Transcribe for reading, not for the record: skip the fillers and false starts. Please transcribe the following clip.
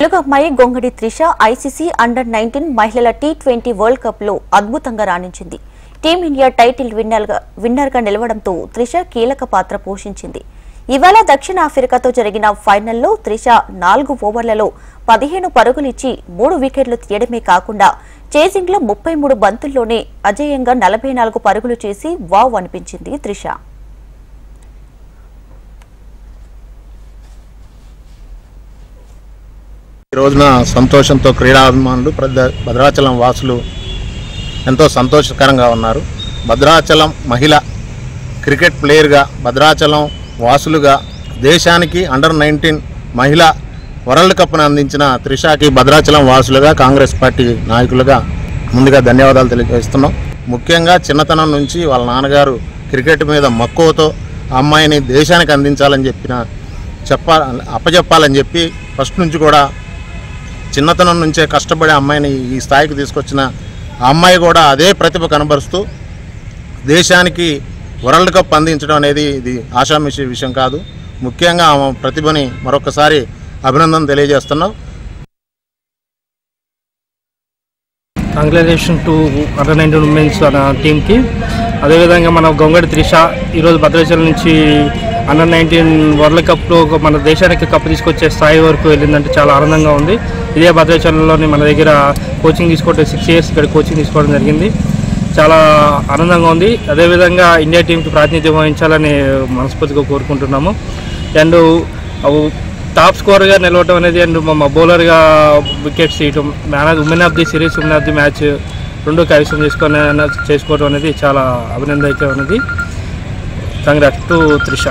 తెలుగు అమ్మాయి గొంగడి Trisha ICC under-19 మహిళల T20 world cup లో అద్భుతంగా రాణించింది. టీమిండియా టైటిల్ విన్నర్ గా నిలవడంతో త్రిష కీలక పాత్ర పోషించింది. ఇవాళ దక్షిణాఫ్రికాతో జరిగిన ఫైనల్లో త్రిష 4 ఓవర్లలో 15 పరుగులిచ్చి 3 వికెట్లు తీయడమే కాకుండా చేజింగ్ లో 33 బంతుల్లోనే అజేయంగా 44 పరుగులు చేసి వావ్ అనిపించింది త్రిష. ఈ రోజున సంతోషంతో క్రీడాభిమానులు భద్రాచలం వాసులు ఎంతో సంతోషకరంగా ఉన్నారు. భద్రాచలం మహిళ క్రికెట్ ప్లేయర్గా, భద్రాచలం వాసులుగా దేశానికి అండర్-19 మహిళా వరల్డ్ కప్ను అందించిన త్రిషాకి భద్రాచలం వాసులుగా, కాంగ్రెస్ పార్టీ నాయకులుగా ముందుగా ధన్యవాదాలు తెలియజేస్తున్నాం. ముఖ్యంగా చిన్నతనం నుంచి వాళ్ళ నాన్నగారు క్రికెట్ మీద మక్కువతో అమ్మాయిని దేశానికి అందించాలని అప్పచెప్పాలని చెప్పి ఫస్ట్ నుంచి కూడా చిన్నతనం నుంచే కష్టపడి అమ్మాయిని ఈ స్థాయికి తీసుకొచ్చిన ఆ అమ్మాయి కూడా అదే ప్రతిభ కనబరుస్తూ దేశానికి వరల్డ్ కప్ అందించడం అనేది ఇది ఆషామాషి విషయం కాదు. ముఖ్యంగా ఆమె ప్రతిభని మరొకసారి అభినందన తెలియజేస్తున్నాం. కంగ్రాచులేషన్ టు అండర్-19 ఉమెన్స్ టీమ్కి. అదేవిధంగా మన గొంగడి త్రిష ఈరోజు భద్రాచలం నుంచి అండర్-19 వరల్డ్ కప్లో మన దేశానికి కప్పు తీసుకొచ్చే స్థాయి వరకు వెళ్ళిందంటే చాలా ఆనందంగా ఉంది. ఇదే భద్రాచలంలోని మన దగ్గర కోచింగ్ తీసుకోవడం 6 years ఇక్కడ కోచింగ్ తీసుకోవడం జరిగింది. చాలా ఆనందంగా ఉంది. అదేవిధంగా ఇండియా టీంకి ప్రాతినిధ్యం వహించాలని మనస్ఫూర్తిగా కోరుకుంటున్నాము. అండ్ టాప్ స్కోర్గా నిలవడం అనేది అండ్ మా బౌలర్గా వికెట్స్ తీయటం, women of the series, women of the match రెండు కైవసం చేసుకోవడం అనేది చాలా అభినందనీయమైనది. Congrats to Trisha.